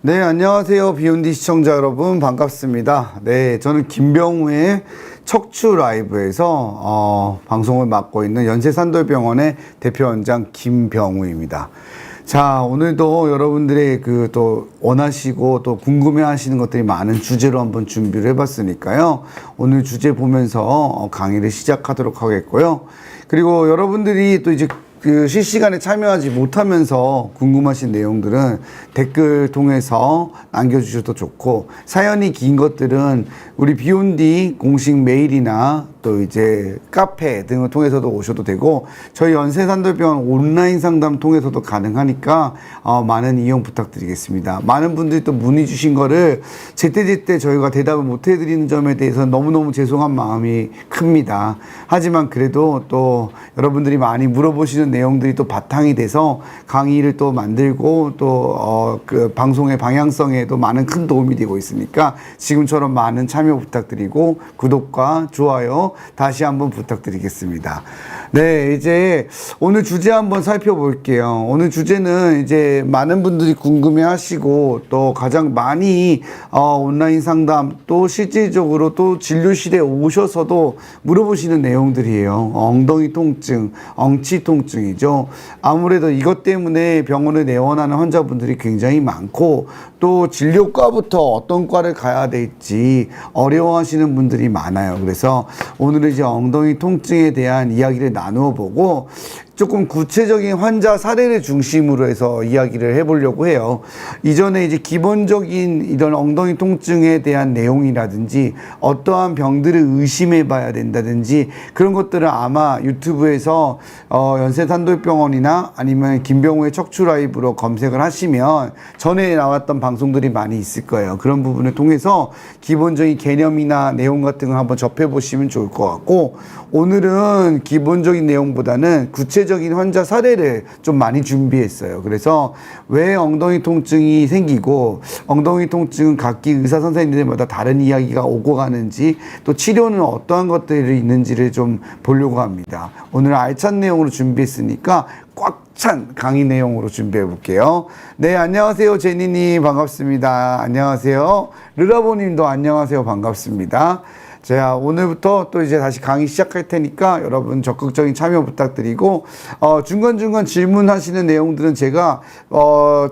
네, 안녕하세요. 비욘디 시청자 여러분, 반갑습니다. 네, 저는 김병우의 척추 라이브에서 방송을 맡고 있는 연세산돌병원의 대표원장 김병우입니다. 자, 오늘도 여러분들의 또 원하시고 또 궁금해 하시는 것들이 많은 주제로 한번 준비를 해봤으니까요. 오늘 주제 보면서 강의를 시작하도록 하겠고요. 그리고 여러분들이 또 이제 실시간에 참여하지 못하면서 궁금하신 내용들은 댓글 통해서 남겨주셔도 좋고, 사연이 긴 것들은 우리 비욘디 공식 메일이나 또 이제 카페 등을 통해서도 오셔도 되고, 저희 연세산돌병원 온라인 상담 통해서도 가능하니까 많은 이용 부탁드리겠습니다. 많은 분들이 또 문의 주신 거를 제때제때 저희가 대답을 못 해드리는 점에 대해서 너무너무 죄송한 마음이 큽니다. 하지만 그래도 또 여러분들이 많이 물어보시는 내용들이 또 바탕이 돼서 강의를 또 만들고 또 그 방송의 방향성에도 많은 큰 도움이 되고 있으니까 지금처럼 많은 참여 부탁드리고 구독과 좋아요 다시 한번 부탁드리겠습니다. 네, 이제 오늘 주제 한번 살펴볼게요. 오늘 주제는 이제 많은 분들이 궁금해 하시고 또 가장 많이 온라인 상담 또 실질적으로 또 진료실에 오셔서도 물어보시는 내용들이에요. 엉덩이 통증, 엉치 통증이죠. 아무래도 이것 때문에 병원을 내원하는 환자분들이 굉장히 많고, 또 진료과부터 어떤 과를 가야 될지 어려워하시는 분들이 많아요. 그래서 오늘은 이제 엉덩이 통증에 대한 이야기를 나누어 보고 조금 구체적인 환자 사례를 중심으로 해서 이야기를 해보려고 해요. 이전에 이제 기본적인 이런 엉덩이 통증에 대한 내용이라든지 어떠한 병들을 의심해 봐야 된다든지 그런 것들을 아마 유튜브에서 연세산돌병원이나 아니면 김병우의 척추 라이브로 검색을 하시면 전에 나왔던 방송들이 많이 있을 거예요. 그런 부분을 통해서 기본적인 개념이나 내용 같은 걸 한번 접해 보시면 좋을 것 같고, 오늘은 기본적인 내용보다는 구체적인 환자 사례를 좀 많이 준비했어요. 그래서 왜 엉덩이 통증이 생기고, 엉덩이 통증은 각기 의사 선생님들마다 다른 이야기가 오고 가는지, 또 치료는 어떠한 것들이 있는지를 좀 보려고 합니다. 오늘 알찬 내용으로 준비했으니까 꽉 찬 강의 내용으로 준비해 볼게요. 네, 안녕하세요. 제니님 반갑습니다. 안녕하세요. 르라보님도 안녕하세요. 반갑습니다. 자, 오늘부터 또 이제 다시 강의 시작할 테니까 여러분 적극적인 참여 부탁드리고, 중간중간 질문하시는 내용들은 제가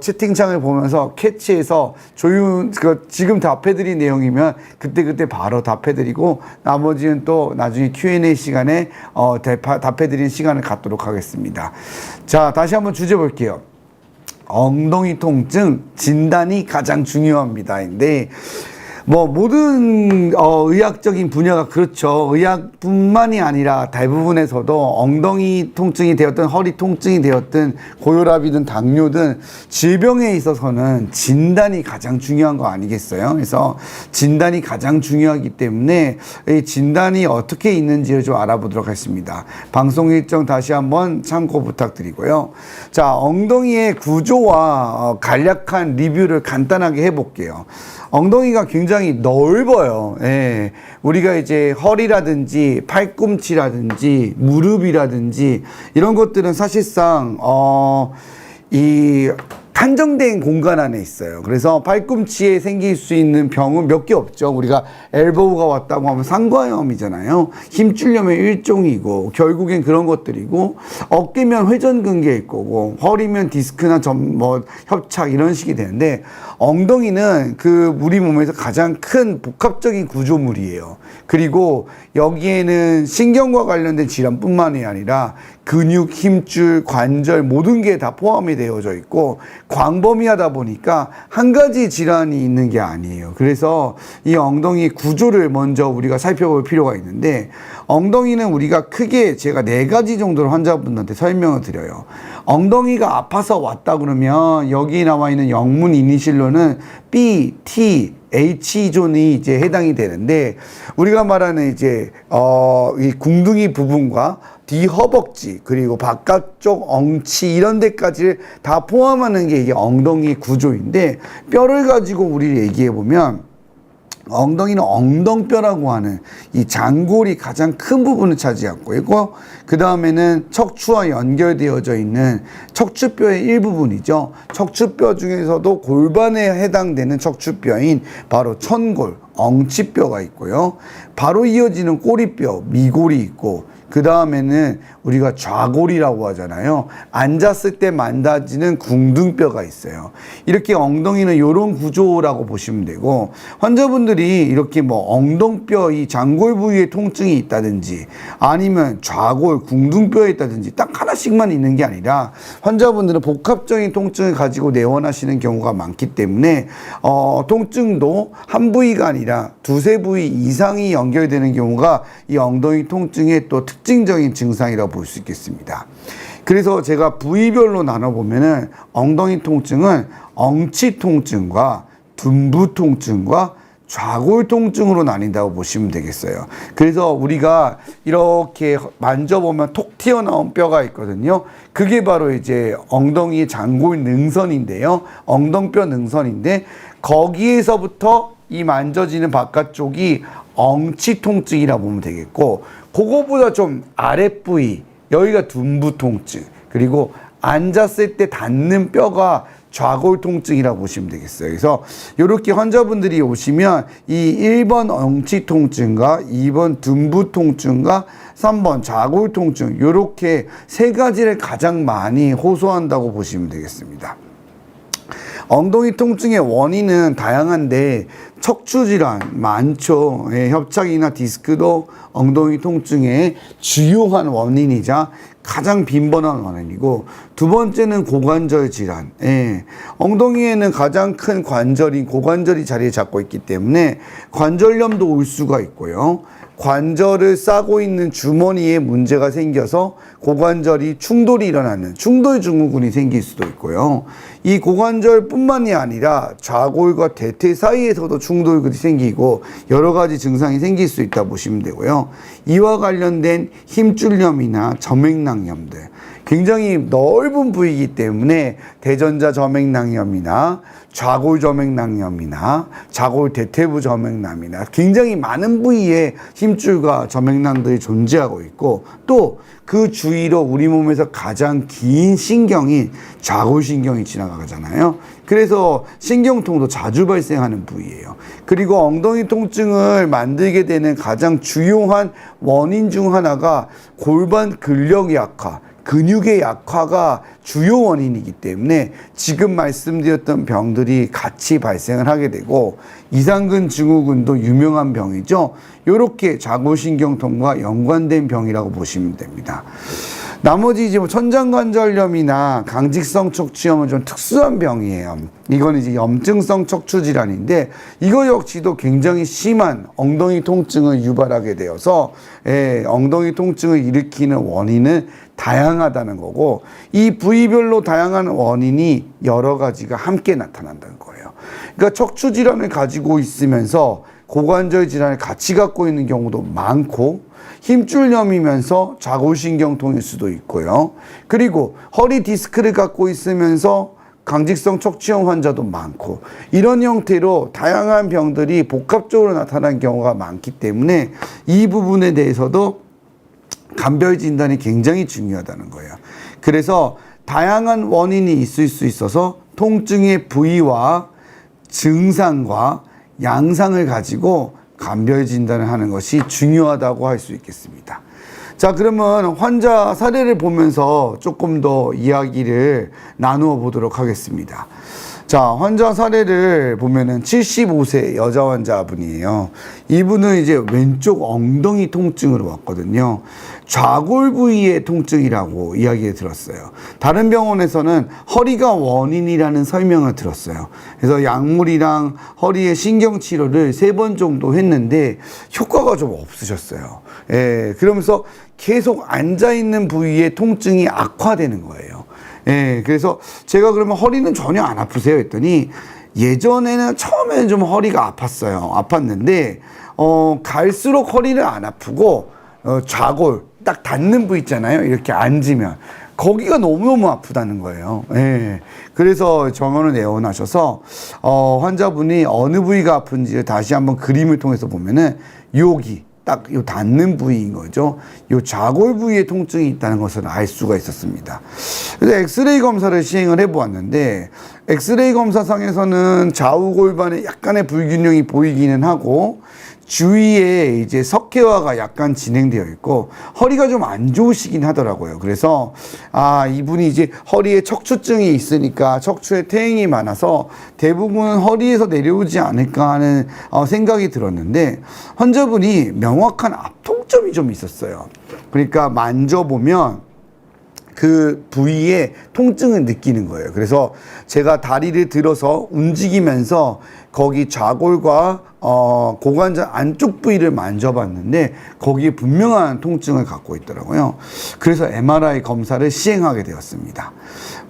채팅창을 보면서 캐치해서 지금 답해드린 내용이면 그때그때 바로 답해드리고, 나머지는 또 나중에 Q&A 시간에 답해드리는 시간을 갖도록 하겠습니다. 자, 다시 한번 주제 볼게요. 엉덩이 통증 진단이 가장 중요합니다. 근데 모든 의학적인 분야가 그렇죠. 의학뿐만이 아니라 대부분에서도 엉덩이 통증이 되었든 허리 통증이 되었든 고혈압이든 당뇨든 질병에 있어서는 진단이 가장 중요한 거 아니겠어요? 그래서 진단이 가장 중요하기 때문에 이 진단이 어떻게 있는지를 좀 알아보도록 하겠습니다. 방송 일정 다시 한번 참고 부탁드리고요. 자, 엉덩이의 구조와 간략한 리뷰를 간단하게 해볼게요. 엉덩이가 굉장히 넓어요. 예. 우리가 이제 허리라든지 팔꿈치라든지 무릎이라든지 이런 것들은 사실상 이 한정된 공간 안에 있어요. 그래서 팔꿈치에 생길 수 있는 병은 몇 개 없죠. 우리가 엘보우가 왔다고 하면 상과염이잖아요. 힘줄염의 일종이고, 결국엔 그런 것들이고, 어깨면 회전근개일 거고, 허리면 디스크나 협착 이런 식이 되는데, 엉덩이는 우리 몸에서 가장 큰 복합적인 구조물이에요. 그리고 여기에는 신경과 관련된 질환뿐만이 아니라 근육, 힘줄, 관절 모든 게 다 포함이 되어져 있고, 광범위하다 보니까 한 가지 질환이 있는 게 아니에요. 그래서 이 엉덩이 구조를 먼저 우리가 살펴볼 필요가 있는데, 엉덩이는 우리가 크게 제가 4가지 정도로 환자분들한테 설명을 드려요. 엉덩이가 아파서 왔다 그러면 여기 나와 있는 영문 이니셜로는 B, T, H존이 이제 해당이 되는데, 우리가 말하는 이제 이 궁둥이 부분과 뒤 허벅지 그리고 바깥쪽 엉치 이런 데까지를 다 포함하는 게 이게 엉덩이 구조인데, 뼈를 가지고 우리 얘기해 보면 엉덩이는 엉덩뼈라고 하는 이 장골이 가장 큰 부분을 차지하고 있고, 그 다음에는 척추와 연결되어져 있는 척추뼈의 일부분이죠. 척추뼈 중에서도 골반에 해당되는 척추뼈인 바로 천골, 엉치뼈가 있고요. 바로 이어지는 꼬리뼈, 미골이 있고, 그 다음에는 우리가 좌골이라고 하잖아요. 앉았을 때 만다지는 궁둥뼈가 있어요. 이렇게 엉덩이는 이런 구조라고 보시면 되고, 환자분들이 이렇게 뭐 엉덩뼈 이 장골 부위에 통증이 있다든지 아니면 좌골, 궁둥뼈에 있다든지 딱 하나씩만 있는 게 아니라 환자분들은 복합적인 통증을 가지고 내원하시는 경우가 많기 때문에 통증도 한 부위가 아니라 두세 부위 이상이 연결되는 경우가 이 엉덩이 통증의 또 특징적인 증상이라고 볼 수 있겠습니다. 그래서 제가 부위별로 나눠보면은 엉덩이 통증은 엉치 통증과 둔부 통증과 좌골 통증으로 나뉜다고 보시면 되겠어요. 그래서 우리가 이렇게 만져보면 톡 튀어나온 뼈가 있거든요. 그게 바로 이제 엉덩이의 장골 능선인데요. 엉덩뼈 능선인데, 거기에서부터 이 만져지는 바깥쪽이 엉치 통증이라고 보면 되겠고, 그거보다 좀 아랫부위, 여기가 둔부 통증, 그리고 앉았을 때 닿는 뼈가 좌골 통증이라고 보시면 되겠어요. 그래서 이렇게 환자분들이 오시면 이 1번 엉치 통증과 2번 둔부 통증과 3번 좌골 통증, 이렇게 세 가지를 가장 많이 호소한다고 보시면 되겠습니다. 엉덩이 통증의 원인은 다양한데 척추질환 많죠. 예, 협착이나 디스크도 엉덩이 통증의 주요한 원인이자 가장 빈번한 원인이고, 두 번째는 고관절 질환. 예, 엉덩이에는 가장 큰 관절인 고관절이 자리를 잡고 있기 때문에 관절염도 올 수가 있고요. 관절을 싸고 있는 주머니에 문제가 생겨서 고관절이 충돌이 일어나는 충돌 증후군이 생길 수도 있고요. 이 고관절뿐만이 아니라 좌골과 대퇴 사이에서도 충돌이 생기고 여러 가지 증상이 생길 수 있다 보시면 되고요. 이와 관련된 힘줄염이나 점액낭염들, 굉장히 넓은 부위이기 때문에 대전자 점액낭염이나 좌골 점액낭염이나 좌골 대퇴부 점액낭이나 굉장히 많은 부위에 힘줄과 점액낭들이 존재하고 있고, 또 그 주위로 우리 몸에서 가장 긴 신경인 좌골신경이 지나가잖아요. 그래서 신경통도 자주 발생하는 부위예요. 그리고 엉덩이 통증을 만들게 되는 가장 주요한 원인 중 하나가 골반 근력 약화, 근육의 약화가 주요 원인이기 때문에 지금 말씀드렸던 병들이 같이 발생을 하게 되고, 이상근 증후군도 유명한 병이죠. 이렇게 좌골신경통과 연관된 병이라고 보시면 됩니다. 나머지 이제 뭐 천장관절염이나 강직성 척추염은 좀 특수한 병이에요. 이건 이제 염증성 척추 질환인데, 이거 역시도 굉장히 심한 엉덩이 통증을 유발하게 되어서 엉덩이 통증을 일으키는 원인은 다양하다는 거고, 이 부위별로 다양한 원인이 여러 가지가 함께 나타난다는 거예요. 그러니까 척추 질환을 가지고 있으면서 고관절 질환을 같이 갖고 있는 경우도 많고, 힘줄염이면서 좌골신경통일 수도 있고요. 그리고 허리 디스크를 갖고 있으면서 강직성 척추염 환자도 많고, 이런 형태로 다양한 병들이 복합적으로 나타나는 경우가 많기 때문에 이 부분에 대해서도 감별 진단이 굉장히 중요하다는 거예요. 그래서 다양한 원인이 있을 수 있어서 통증의 부위와 증상과 양상을 가지고 감별 진단을 하는 것이 중요하다고 할 수 있겠습니다. 자, 그러면 환자 사례를 보면서 조금 더 이야기를 나누어 보도록 하겠습니다. 자, 환자 사례를 보면은 75세 여자 환자분이에요. 이분은 이제 왼쪽 엉덩이 통증으로 왔거든요. 좌골 부위의 통증이라고 이야기 들었어요. 다른 병원에서는 허리가 원인이라는 설명을 들었어요. 그래서 약물이랑 허리의 신경치료를 3번 정도 했는데 효과가 좀 없으셨어요. 예, 그러면서 계속 앉아있는 부위의 통증이 악화되는 거예요. 예, 그래서 제가 그러면 허리는 전혀 안 아프세요? 했더니 예전에는 처음에는 좀 허리가 아팠어요. 아팠는데, 갈수록 허리는 안 아프고, 좌골, 딱 닿는 부위 있잖아요. 이렇게 앉으면. 거기가 너무너무 아프다는 거예요. 예. 그래서 정원을 내원하셔서 환자분이 어느 부위가 아픈지를 다시 한번 그림을 통해서 보면은 여기 딱 요 닿는 부위인 거죠. 요 좌골 부위에 통증이 있다는 것을 알 수가 있었습니다. 그래서 엑스레이 검사를 시행을 해보았는데 엑스레이 검사상에서는 좌우 골반에 약간의 불균형이 보이기는 하고 주위에 이제 석회화가 약간 진행되어 있고 허리가 좀 안 좋으시긴 하더라고요. 그래서 이분이 이제 허리에 척추증이 있으니까 척추에 퇴행이 많아서 대부분 허리에서 내려오지 않을까 하는 생각이 들었는데 환자분이 명확한 앞통점이 좀 있었어요. 그러니까 만져보면 그 부위에 통증을 느끼는 거예요. 그래서 제가 다리를 들어서 움직이면서 거기 좌골과 고관절 안쪽 부위를 만져봤는데 거기에 분명한 통증을 갖고 있더라고요. 그래서 MRI 검사를 시행하게 되었습니다.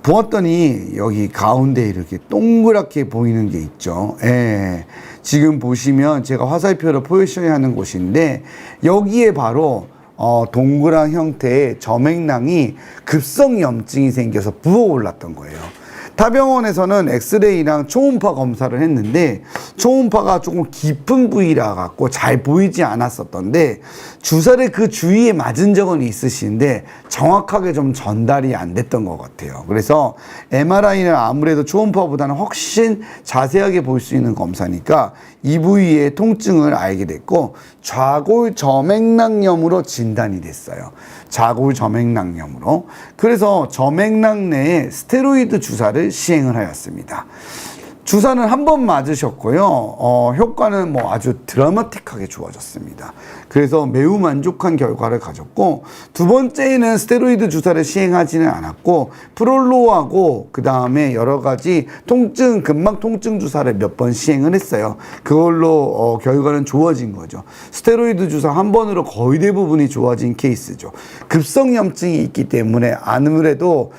보았더니 여기 가운데 이렇게 동그랗게 보이는 게 있죠. 예. 지금 보시면 제가 화살표로 포지셔닝하는 곳인데 여기에 바로 동그란 형태의 점액낭이 급성 염증이 생겨서 부어올랐던 거예요. 타 병원에서는 엑스레이랑 초음파 검사를 했는데 초음파가 조금 깊은 부위라 갖고 잘 보이지 않았었던데 주사를 그 주위에 맞은 적은 있으신데 정확하게 좀 전달이 안 됐던 것 같아요. 그래서 MRI는 아무래도 초음파보다는 훨씬 자세하게 볼 수 있는 검사니까 이 부위의 통증을 알게 됐고 좌골 점액낭염으로 진단이 됐어요. 좌골 점액낭염으로. 그래서 점액낭 내에 스테로이드 주사를 시행을 하였습니다. 주사는 한 번 맞으셨고요. 효과는 뭐 아주 드라마틱하게 좋아졌습니다. 그래서 매우 만족한 결과를 가졌고 두 번째는 스테로이드 주사를 시행하지는 않았고 프롤로하고 그 다음에 여러 가지 통증 근막 통증 주사를 몇 번 시행을 했어요. 그걸로 결과는 좋아진 거죠. 스테로이드 주사 한 번으로 거의 대부분이 좋아진 케이스죠. 급성 염증이 있기 때문에 아무래도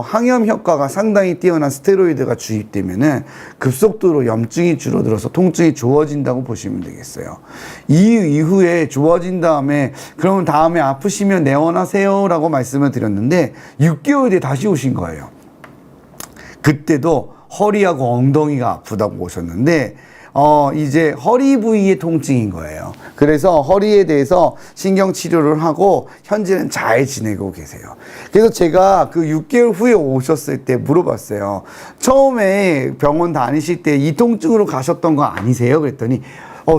항염 효과가 상당히 뛰어난 스테로이드가 주입되면은 급속도로 염증이 줄어들어서 통증이 좋아진다고 보시면 되겠어요. 이 이후에 좋아진 다음에 그러면 다음에 아프시면 내원하세요 라고 말씀을 드렸는데 6개월 뒤에 다시 오신 거예요. 그때도 허리하고 엉덩이가 아프다고 오셨는데 이제 허리 부위의 통증인 거예요. 그래서 허리에 대해서 신경 치료를 하고 현재는 잘 지내고 계세요. 그래서 제가 그 6개월 후에 오셨을 때 물어봤어요. 처음에 병원 다니실 때 이 통증으로 가셨던 거 아니세요? 그랬더니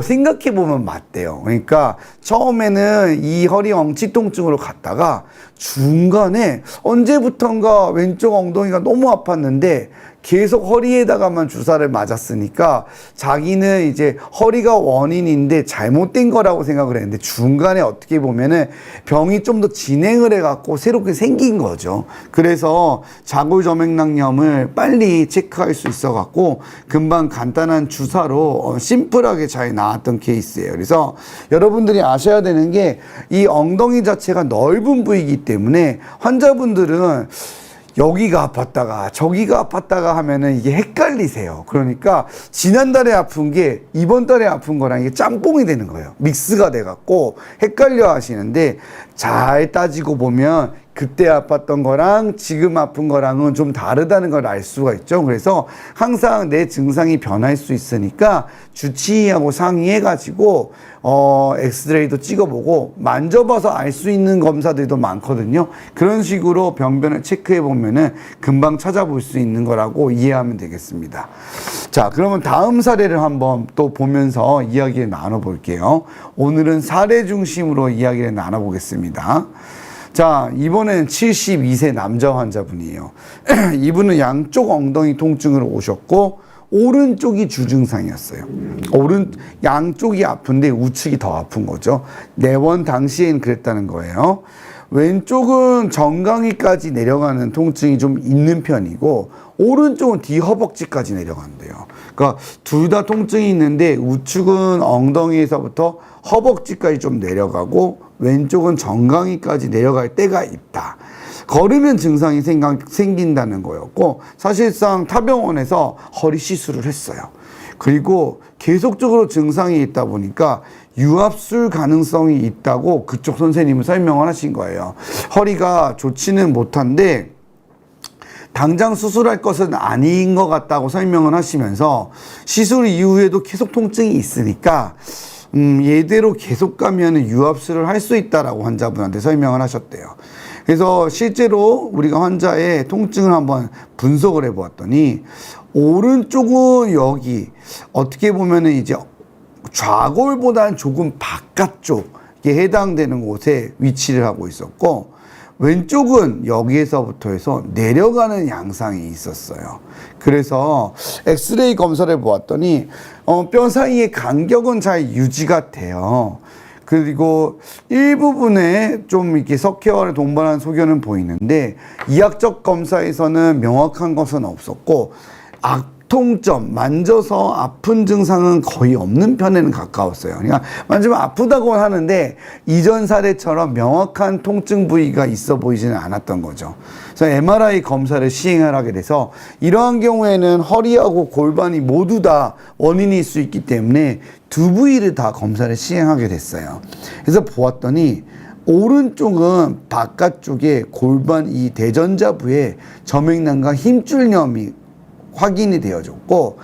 생각해보면 맞대요. 그러니까 처음에는 이 허리 엉치 통증으로 갔다가 중간에 언제부턴가 왼쪽 엉덩이가 너무 아팠는데 계속 허리에다가만 주사를 맞았으니까 자기는 이제 허리가 원인인데 잘못된 거라고 생각을 했는데 중간에 어떻게 보면은 병이 좀 더 진행을 해갖고 새롭게 생긴 거죠. 그래서 좌골 점액낭염을 빨리 체크할 수 있어갖고 금방 간단한 주사로 심플하게 잘 나왔던 케이스예요. 그래서 여러분들이 아셔야 되는 게 이 엉덩이 자체가 넓은 부위이기 때문에 환자분들은 여기가 아팠다가 저기가 아팠다가 하면은 이게 헷갈리세요. 그러니까 지난달에 아픈 게 이번 달에 아픈 거랑 이게 짬뽕이 되는 거예요. 믹스가 돼갖고 헷갈려 하시는데 잘 따지고 보면 그때 아팠던 거랑 지금 아픈 거랑은 좀 다르다는 걸 알 수가 있죠. 그래서 항상 내 증상이 변할 수 있으니까 주치의하고 상의해가지고 엑스레이도 찍어보고 만져봐서 알 수 있는 검사들도 많거든요. 그런 식으로 병변을 체크해보면은 금방 찾아볼 수 있는 거라고 이해하면 되겠습니다. 자, 그러면 다음 사례를 한번 또 보면서 이야기를 나눠볼게요. 오늘은 사례 중심으로 이야기를 나눠보겠습니다. 자, 이번엔 72세 남자 환자분이에요. 이분은 양쪽 엉덩이 통증으로 오셨고 오른쪽이 주증상이었어요. 양쪽이 아픈데 우측이 더 아픈 거죠. 내원 당시엔 그랬다는 거예요. 왼쪽은 정강이까지 내려가는 통증이 좀 있는 편이고 오른쪽은 뒤 허벅지까지 내려간대요. 그러니까 둘 다 통증이 있는데 우측은 엉덩이에서부터 허벅지까지 좀 내려가고 왼쪽은 정강이까지 내려갈 때가 있다. 걸으면 증상이 생긴다는 거였고 사실상 타병원에서 허리 시술을 했어요. 그리고 계속적으로 증상이 있다 보니까 유압술 가능성이 있다고 그쪽 선생님은 설명을 하신 거예요. 허리가 좋지는 못한데 당장 수술할 것은 아닌 것 같다고 설명을 하시면서 시술 이후에도 계속 통증이 있으니까 얘대로 계속 가면 유압술을 할 수 있다라고 환자분한테 설명을 하셨대요. 그래서 실제로 우리가 환자의 통증을 한번 분석을 해 보았더니 오른쪽은 여기 어떻게 보면은 이제 좌골보다는 조금 바깥쪽에 해당되는 곳에 위치를 하고 있었고, 왼쪽은 여기에서부터 해서 내려가는 양상이 있었어요. 그래서 엑스레이 검사를 보았더니 뼈 사이의 간격은 잘 유지가 돼요. 그리고 일부분에 좀 이렇게 석회화를 동반한 소견은 보이는데 이학적 검사에서는 명확한 것은 없었고, 통점, 만져서 아픈 증상은 거의 없는 편에는 가까웠어요. 그러니까 만지면 아프다고 하는데 이전 사례처럼 명확한 통증 부위가 있어 보이지는 않았던 거죠. 그래서 MRI 검사를 시행을 하게 돼서 이러한 경우에는 허리하고 골반이 모두 다 원인일 수 있기 때문에 두 부위를 다 검사를 시행하게 됐어요. 그래서 보았더니 오른쪽은 바깥쪽에 골반 이 대전자부에 점액난과 힘줄염이 확인이 되어졌고,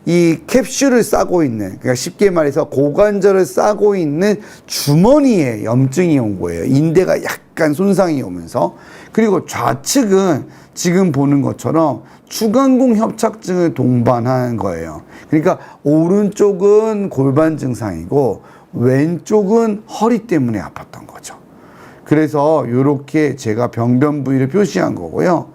이 캡슐을 싸고 있는, 그러니까 쉽게 말해서 고관절을 싸고 있는 주머니에 염증이 온 거예요. 인대가 약간 손상이 오면서. 그리고 좌측은 지금 보는 것처럼 추간공 협착증을 동반한 거예요. 그러니까 오른쪽은 골반 증상이고 왼쪽은 허리 때문에 아팠던 거죠. 그래서 이렇게 제가 병변 부위를 표시한 거고요.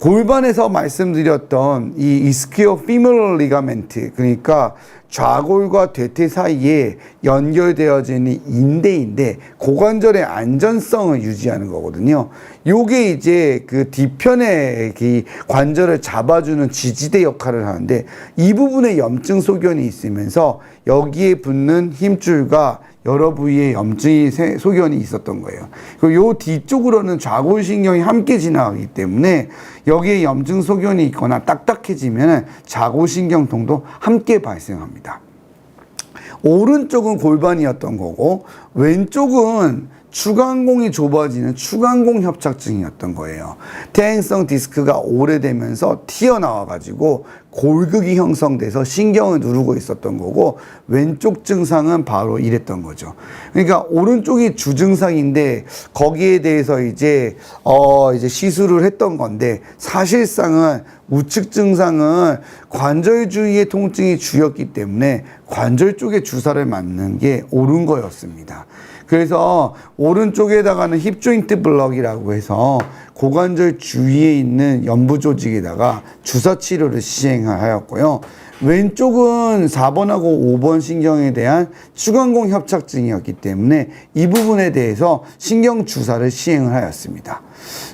골반에서 말씀드렸던 이 이스키오 피모럴 리가멘트, 그러니까 좌골과 대퇴 사이에 연결되어지는 인대인데 고관절의 안전성을 유지하는 거거든요. 요게 이제 그 뒤편의 그 관절을 잡아주는 지지대 역할을 하는데, 이 부분에 염증 소견이 있으면서 여기에 붙는 힘줄과 여러 부위에 염증이 소견이 있었던 거예요. 그리고 요 뒤쪽으로는 좌골신경이 함께 지나가기 때문에 여기에 염증 소견이 있거나 딱딱해지면 좌골신경통도 함께 발생합니다. 오른쪽은 골반이었던 거고 왼쪽은 추간공이 좁아지는 추간공 협착증이었던 거예요. 퇴행성 디스크가 오래되면서 튀어나와가지고 골극이 형성돼서 신경을 누르고 있었던 거고, 왼쪽 증상은 바로 이랬던 거죠. 그러니까 오른쪽이 주증상인데 거기에 대해서 이제 시술을 했던 건데, 사실상은 우측 증상은 관절 주위의 통증이 주였기 때문에 관절 쪽에 주사를 맞는 게 옳은 거였습니다. 그래서 오른쪽에다가는 힙 조인트 블럭이라고 해서 고관절 주위에 있는 연부 조직에다가 주사 치료를 시행하였고요. 왼쪽은 4번하고 5번 신경에 대한 추간공 협착증이었기 때문에 이 부분에 대해서 신경 주사를 시행을 하였습니다.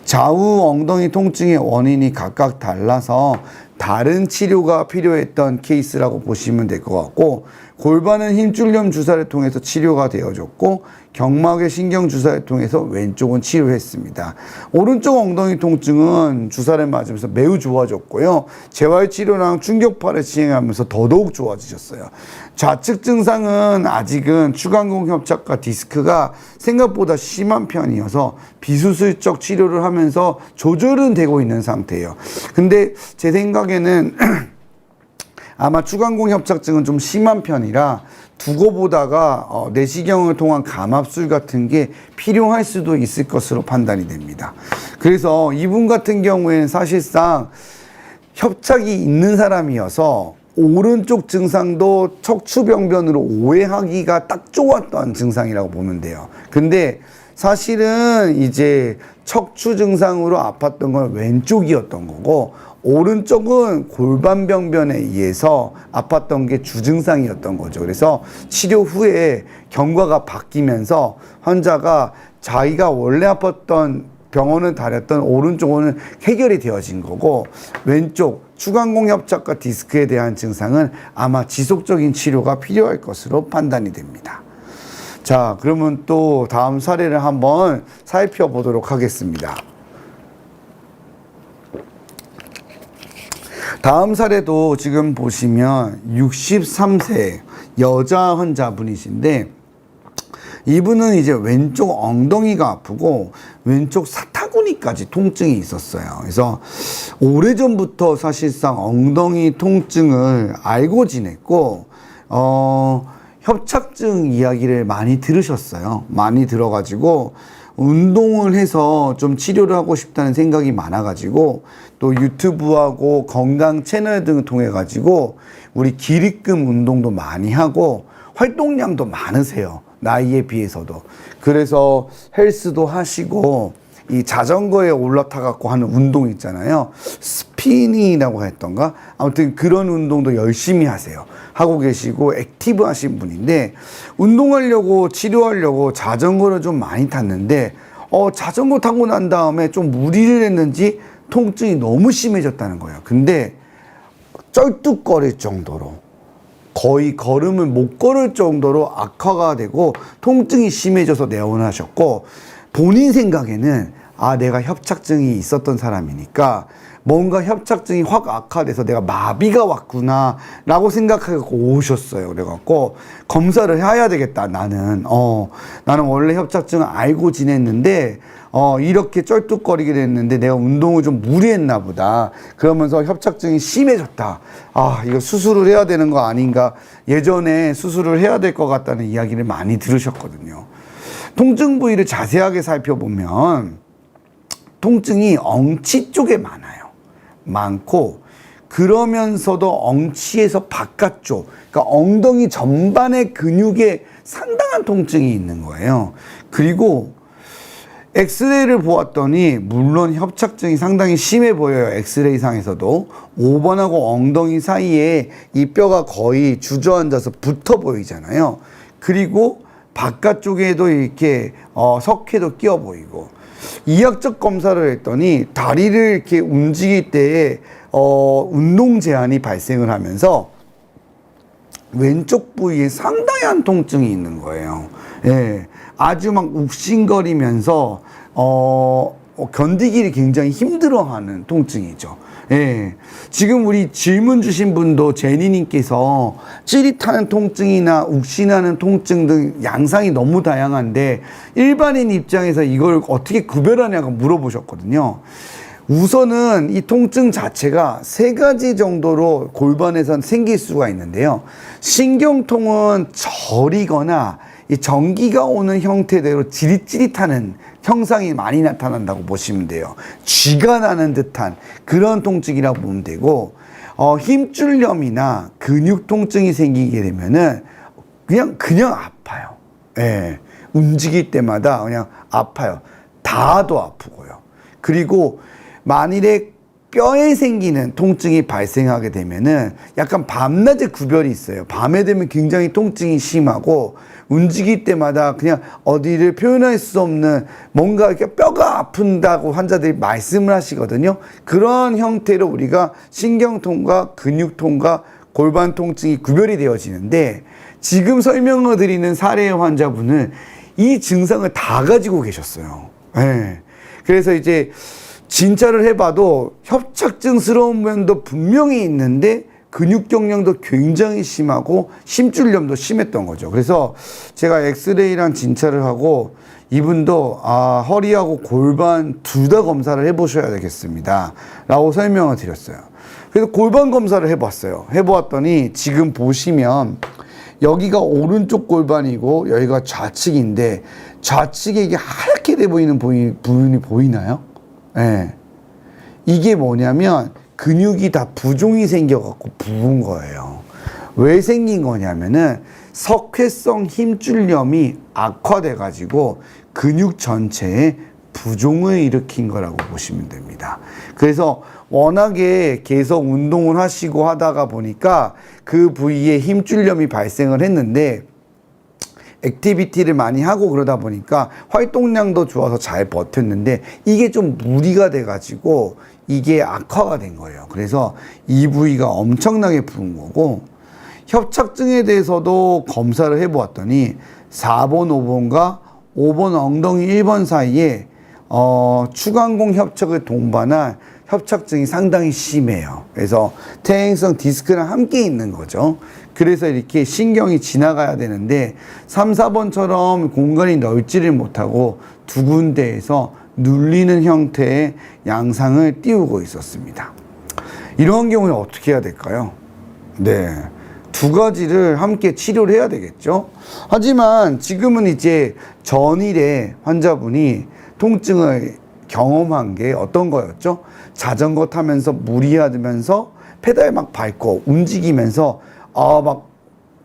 좌우 엉덩이 통증의 원인이 각각 달라서 다른 치료가 필요했던 케이스라고 보시면 될 것 같고, 골반은 힘줄염 주사를 통해서 치료가 되어졌고 경막의 신경 주사를 통해서 왼쪽은 치료했습니다. 오른쪽 엉덩이 통증은 주사를 맞으면서 매우 좋아졌고요. 재활치료랑 충격파를 시행하면서 더더욱 좋아지셨어요. 좌측 증상은 아직은 추간공 협착과 디스크가 생각보다 심한 편이어서 비수술적 치료를 하면서 조절은 되고 있는 상태예요. 근데 제 생각에는 아마 추간공 협착증은 좀 심한 편이라 두고 보다가 내시경을 통한 감압술 같은 게 필요할 수도 있을 것으로 판단이 됩니다. 그래서 이분 같은 경우에는 사실상 협착이 있는 사람이어서 오른쪽 증상도 척추병변으로 오해하기가 딱 좋았던 증상이라고 보면 돼요. 근데 사실은 이제 척추 증상으로 아팠던 건 왼쪽이었던 거고, 오른쪽은 골반병변에 의해서 아팠던 게 주증상이었던 거죠. 그래서 치료 후에 경과가 바뀌면서 환자가 자기가 원래 아팠던 병원을 다녔던 오른쪽은 해결이 되어진 거고, 왼쪽 추간공 협착과 디스크에 대한 증상은 아마 지속적인 치료가 필요할 것으로 판단이 됩니다. 자, 그러면 또 다음 사례를 한번 살펴보도록 하겠습니다. 다음 사례도 지금 보시면 63세 여자 환자분이신데, 이분은 이제 왼쪽 엉덩이가 아프고 왼쪽 사타구니까지 통증이 있었어요. 그래서 오래전부터 사실상 엉덩이 통증을 알고 지냈고, 협착증 이야기를 많이 들으셨어요. 많이 들어가지고 운동을 해서 좀 치료를 하고 싶다는 생각이 많아가지고, 또 유튜브하고 건강 채널 등을 통해 가지고 우리 기립근 운동도 많이 하고 활동량도 많으세요. 나이에 비해서도. 그래서 헬스도 하시고, 이 자전거에 올라타 갖고 하는 운동 있잖아요. 스피닝이라고 했던가? 아무튼 그런 운동도 열심히 하세요. 하고 계시고 액티브 하신 분인데, 운동하려고 치료하려고 자전거를 좀 많이 탔는데, 자전거 타고 난 다음에 좀 무리를 했는지 통증이 너무 심해졌다는 거예요. 근데 쩔뚝거릴 정도로, 거의 걸음을 못 걸을 정도로 악화가 되고 통증이 심해져서 내원하셨고, 본인 생각에는 내가 협착증이 있었던 사람이니까 뭔가 협착증이 확 악화돼서 내가 마비가 왔구나 라고 생각하고 오셨어요. 그래갖고 검사를 해야 되겠다. 나는 원래 협착증을 알고 지냈는데 이렇게 쩔뚝거리게 됐는데 내가 운동을 좀 무리했나 보다. 그러면서 협착증이 심해졌다. 이거 수술을 해야 되는 거 아닌가. 예전에 수술을 해야 될 것 같다는 이야기를 많이 들으셨거든요. 통증 부위를 자세하게 살펴보면 통증이 엉치 쪽에 많고, 그러면서도 엉치에서 바깥쪽, 그러니까 엉덩이 전반의 근육에 상당한 통증이 있는 거예요. 그리고 엑스레이를 보았더니 물론 협착증이 상당히 심해 보여요. 엑스레이 상에서도 5번하고 엉덩이 사이에 이 뼈가 거의 주저앉아서 붙어 보이잖아요. 그리고 바깥쪽에도 이렇게 석회도 끼어 보이고, 이학적 검사를 했더니 다리를 이렇게 움직일 때에 운동 제한이 발생을 하면서 왼쪽 부위에 상당한 통증이 있는 거예요. 예, 아주 막 욱신거리면서 견디기를 굉장히 힘들어하는 통증이죠. 예, 지금 우리 질문 주신 분도 제니님께서 찌릿하는 통증이나 욱신하는 통증 등 양상이 너무 다양한데 일반인 입장에서 이걸 어떻게 구별하냐고 물어보셨거든요. 우선은 이 통증 자체가 세 가지 정도로 골반에선 생길 수가 있는데요. 신경통은 저리거나 이 전기가 오는 형태대로 지릿지릿하는 형상이 많이 나타난다고 보시면 돼요. 쥐가 나는 듯한 그런 통증이라고 보면 되고, 힘줄염이나 근육 통증이 생기게 되면은 그냥 아파요. 예. 움직일 때마다 그냥 아파요. 닿아도 아프고요. 그리고 만일에 뼈에 생기는 통증이 발생하게 되면은 약간 밤낮의 구별이 있어요. 밤에 되면 굉장히 통증이 심하고, 움직일 때마다 그냥 어디를 표현할 수 없는 뭔가 이렇게 뼈가 아픈다고 환자들이 말씀을 하시거든요. 그런 형태로 우리가 신경통과 근육통과 골반 통증이 구별이 되어지는데, 지금 설명을 드리는 사례의 환자분은 이 증상을 다 가지고 계셨어요. 네. 그래서 이제 진찰을 해봐도 협착증스러운 면도 분명히 있는데 근육 경련도 굉장히 심하고 심줄염도 심했던 거죠. 그래서 제가 엑스레이랑 진찰을 하고 이분도 허리하고 골반 둘 다 검사를 해보셔야 되겠습니다 라고 설명을 드렸어요. 그래서 골반 검사를 해봤어요. 해보았더니 지금 보시면 여기가 오른쪽 골반이고 여기가 좌측인데, 좌측에 이게 하얗게 돼 보이는 부분이 보이나요? 네. 이게 뭐냐면 근육이 다 부종이 생겨갖고 부은 거예요. 왜 생긴 거냐면은 석회성 힘줄염이 악화돼가지고 근육 전체에 부종을 일으킨 거라고 보시면 됩니다. 그래서 워낙에 계속 운동을 하시고 하다가 보니까 그 부위에 힘줄염이 발생을 했는데, 액티비티를 많이 하고 그러다 보니까 활동량도 좋아서 잘 버텼는데 이게 좀 무리가 돼가지고 이게 악화가 된 거예요. 그래서 이 부위가 엄청나게 부은 거고, 협착증에 대해서도 검사를 해보았더니 4번, 5번과 5번 엉덩이 1번 사이에 추간공 협착을 동반한 협착증이 상당히 심해요. 그래서 퇴행성 디스크랑 함께 있는 거죠. 그래서 이렇게 신경이 지나가야 되는데 3, 4번처럼 공간이 넓지를 못하고 두 군데에서 눌리는 형태의 양상을 띄우고 있었습니다. 이런 경우에 어떻게 해야 될까요? 네. 두 가지를 함께 치료를 해야 되겠죠. 하지만 지금은 이제 전일에 환자분이 통증을 경험한 게 어떤 거였죠? 자전거 타면서 무리하면서 페달 막 밟고 움직이면서 막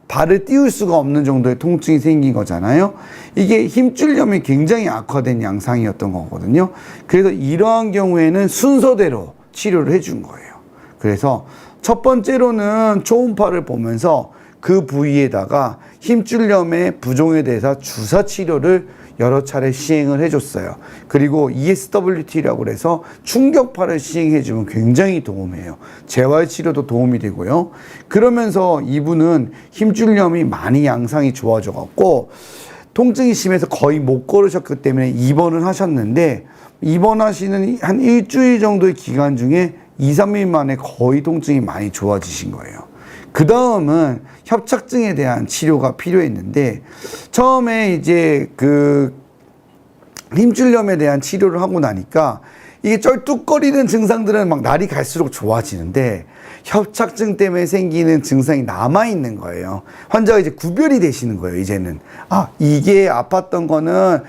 발을 띄울 수가 없는 정도의 통증이 생긴 거잖아요. 이게 힘줄염이 굉장히 악화된 양상이었던 거거든요. 그래서 이러한 경우에는 순서대로 치료를 해준 거예요. 그래서 첫 번째로는 초음파를 보면서 그 부위에다가 힘줄염의 부종에 대해서 주사 치료를 여러 차례 시행을 해줬어요. 그리고 ESWT라고 해서 충격파를 시행해주면 굉장히 도움해요. 재활 치료도 도움이 되고요. 그러면서 이분은 힘줄염이 많이 양상이 좋아져갖고 통증이 심해서 거의 못 걸으셨기 때문에 입원을 하셨는데, 입원하시는 한 일주일 정도의 기간 중에 2, 3일 만에 거의 통증이 많이 좋아지신 거예요. 그 다음은 협착증에 대한 치료가 필요했는데, 처음에 이제 그 힘줄염에 대한 치료를 하고 나니까 이게 쩔뚝거리는 증상들은 막 날이 갈수록 좋아지는데, 협착증 때문에 생기는 증상이 남아있는 거예요. 환자가 이제 구별이 되시는 거예요, 이제는. 이게 아팠던 거는,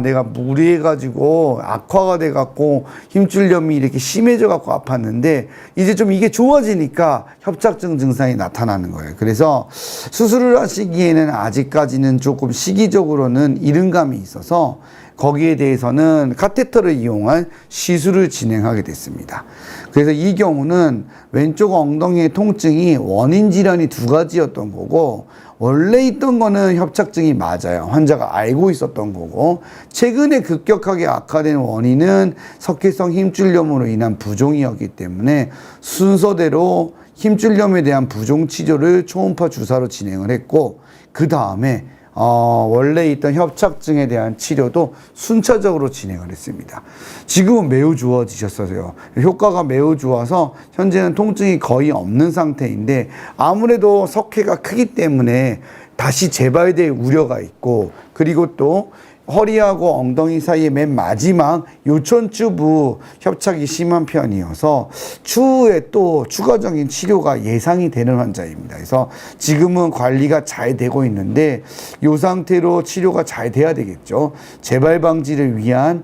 내가 무리해가지고 악화가 돼갖고 힘줄염이 이렇게 심해져갖고 아팠는데, 이제 좀 이게 좋아지니까 협착증 증상이 나타나는 거예요. 그래서 수술을 하시기에는 아직까지는 조금 시기적으로는 이른감이 있어서, 거기에 대해서는 카테터를 이용한 시술을 진행하게 됐습니다. 그래서 이 경우는 왼쪽 엉덩이의 통증이 원인 질환이 두 가지였던 거고, 원래 있던 거는 협착증이 맞아요. 환자가 알고 있었던 거고, 최근에 급격하게 악화된 원인은 석회성 힘줄염으로 인한 부종이었기 때문에 순서대로 힘줄염에 대한 부종 치료를 초음파 주사로 진행을 했고, 그 다음에 원래 있던 협착증에 대한 치료도 순차적으로 진행을 했습니다. 지금은 매우 좋아지셨어요. 효과가 매우 좋아서 현재는 통증이 거의 없는 상태인데, 아무래도 석회가 크기 때문에 다시 재발될 우려가 있고, 그리고 또 허리하고 엉덩이 사이의 맨 마지막 요천추부 협착이 심한 편이어서 추후에 또 추가적인 치료가 예상이 되는 환자입니다. 그래서 지금은 관리가 잘 되고 있는데, 이 상태로 치료가 잘 돼야 되겠죠. 재발 방지를 위한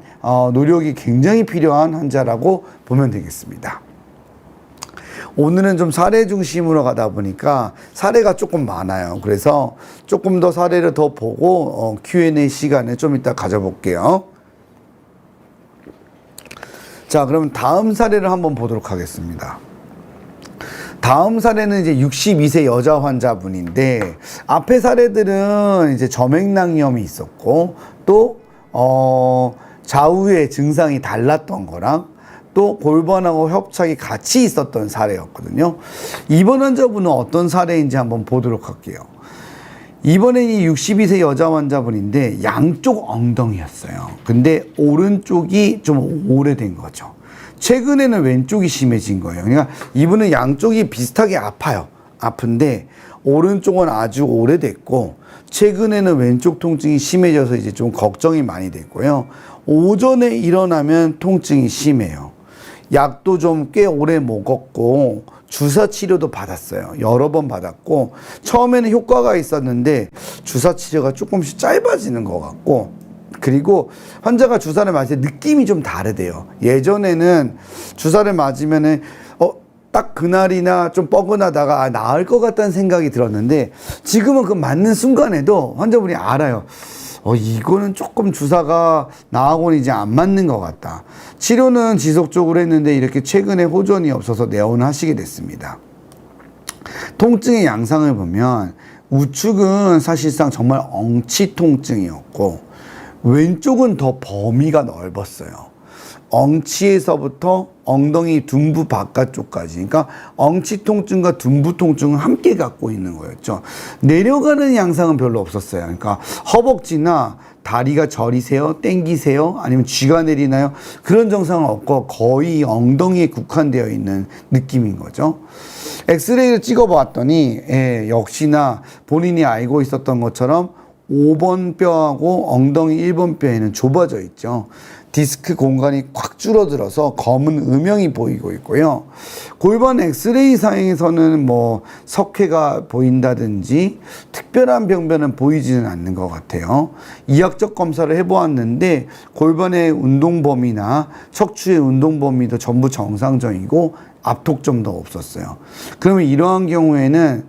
노력이 굉장히 필요한 환자라고 보면 되겠습니다. 오늘은 좀 사례 중심으로 가다 보니까 사례가 조금 많아요. 그래서 조금 더 사례를 더 보고 Q&A 시간을 좀 이따 가져볼게요. 자, 그러면 다음 사례를 한번 보도록 하겠습니다. 다음 사례는 이제 62세 여자 환자분인데, 앞의 사례들은 이제 점액낭염이 있었고, 또 좌우의 증상이 달랐던 거랑 또 골반하고 협착이 같이 있었던 사례였거든요. 이번 환자분은 어떤 사례인지 한번 보도록 할게요. 이번엔 이 62세 여자 환자분인데 양쪽 엉덩이였어요. 근데 오른쪽이 좀 오래된 거죠. 최근에는 왼쪽이 심해진 거예요. 그러니까 이분은 양쪽이 비슷하게 아파요. 아픈데 오른쪽은 아주 오래됐고, 최근에는 왼쪽 통증이 심해져서 이제 좀 걱정이 많이 됐고요. 오전에 일어나면 통증이 심해요. 약도 좀 꽤 오래 먹었고, 주사 치료도 받았어요. 여러 번 받았고, 처음에는 효과가 있었는데 주사 치료가 조금씩 짧아지는 것 같고, 그리고 환자가 주사를 맞을 때 느낌이 좀 다르대요. 예전에는 주사를 맞으면은 딱 그날이나 좀 뻐근하다가 나을 것 같다는 생각이 들었는데, 지금은 그 맞는 순간에도 환자분이 알아요. 이거는 조금 주사가 나하고는 이제 안 맞는 것 같다. 치료는 지속적으로 했는데 이렇게 최근에 호전이 없어서 내원을 하시게 됐습니다. 통증의 양상을 보면 우측은 사실상 정말 엉치 통증이었고, 왼쪽은 더 범위가 넓었어요. 엉치에서부터 엉덩이 둔부 바깥쪽까지, 그러니까 엉치 통증과 둔부 통증을 함께 갖고 있는 거였죠. 내려가는 양상은 별로 없었어요. 그러니까 허벅지나 다리가 저리세요, 땡기세요, 아니면 쥐가 내리나요? 그런 증상은 없고 거의 엉덩이에 국한되어 있는 느낌인 거죠. 엑스레이를 찍어봤더니 역시나 본인이 알고 있었던 것처럼 5번 뼈하고 엉덩이 1번 뼈에는 좁아져 있죠. 디스크 공간이 꽉 줄어들어서 검은 음영이 보이고 있고요. 골반 엑스레이 상에서는 뭐 석회가 보인다든지 특별한 병변은 보이지는 않는 것 같아요. 이학적 검사를 해보았는데 골반의 운동 범위나 척추의 운동 범위도 전부 정상적이고 압톡점도 없었어요. 그러면 이러한 경우에는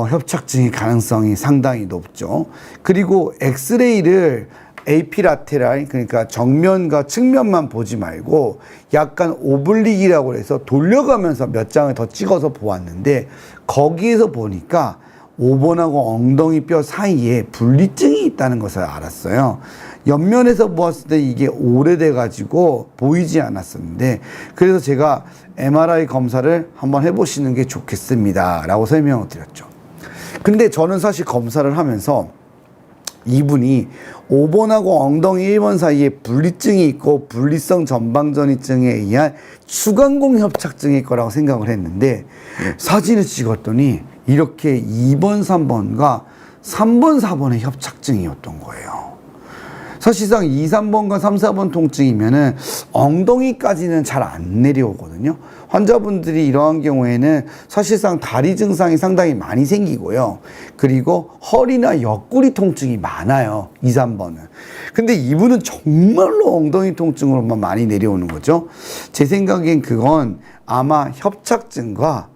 협착증의 가능성이 상당히 높죠. 그리고 엑스레이를 에이피라테랄, 그러니까 정면과 측면만 보지 말고 약간 오블릭이라고 해서 돌려가면서 몇 장을 더 찍어서 보았는데 거기에서 보니까 5번하고 엉덩이 뼈 사이에 분리증이 있다는 것을 알았어요. 옆면에서 보았을 때 이게 오래돼 가지고 보이지 않았었는데, 그래서 제가 MRI 검사를 한번 해보시는 게 좋겠습니다 라고 설명을 드렸죠. 근데 저는 사실 검사를 하면서 이분이 5번하고 엉덩이 1번 사이에 분리증이 있고 분리성 전방전이증에 의한 추간공 협착증일 거라고 생각을 했는데 사진을 찍었더니 이렇게 2번, 3번과 3번, 4번의 협착증이었던 거예요. 사실상 2, 3번과 3, 4번 통증이면은 엉덩이까지는 잘 안 내려오거든요. 환자분들이 이러한 경우에는 사실상 다리 증상이 상당히 많이 생기고요. 그리고 허리나 옆구리 통증이 많아요. 2, 3번은. 근데 이분은 정말로 엉덩이 통증으로만 많이 내려오는 거죠. 제 생각엔 그건 아마 협착증과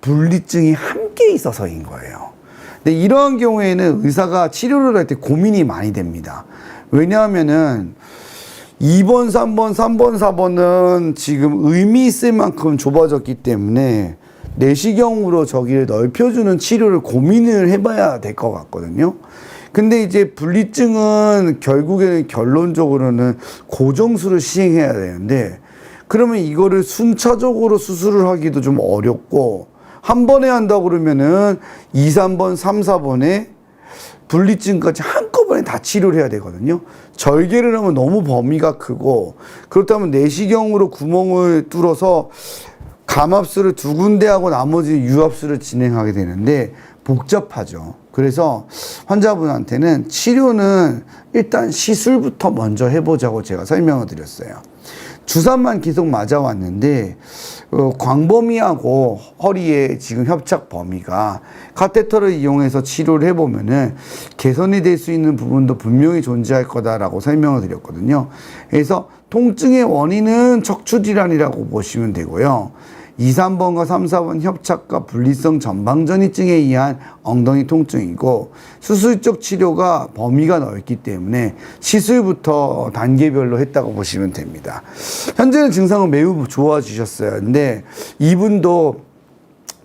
분리증이 함께 있어서인 거예요. 근데 이러한 경우에는 의사가 치료를 할 때 고민이 많이 됩니다. 왜냐하면은 2번, 3번, 3번, 4번은 지금 의미 있을 만큼 좁아졌기 때문에 내시경으로 저기를 넓혀주는 치료를 고민을 해봐야 될 것 같거든요. 근데 이제 분리증은 결국에는 결론적으로는 고정술을 시행해야 되는데, 그러면 이거를 순차적으로 수술을 하기도 좀 어렵고, 한 번에 한다고 그러면은 2, 3번, 3, 4번에 분리증까지 한꺼번에 다 치료를 해야 되거든요. 절개를 하면 너무 범위가 크고, 그렇다면 내시경으로 구멍을 뚫어서 감압술을 2군데 하고 나머지 유압술을 진행하게 되는데 복잡하죠. 그래서 환자분한테는 치료는 일단 시술부터 먼저 해보자고 제가 설명을 드렸어요. 주사만 계속 맞아왔는데 광범위하고 허리에 지금 협착 범위가 카테터를 이용해서 치료를 해보면은 개선이 될 수 있는 부분도 분명히 존재할 거다라고 설명을 드렸거든요. 그래서 통증의 원인은 척추질환이라고 보시면 되고요. 2, 3번과 3, 4번 협착과 분리성 전방전이증에 의한 엉덩이 통증이고, 수술적 치료가 범위가 넓기 때문에 시술부터 단계별로 했다고 보시면 됩니다. 현재는 증상은 매우 좋아지셨어요. 근데 이분도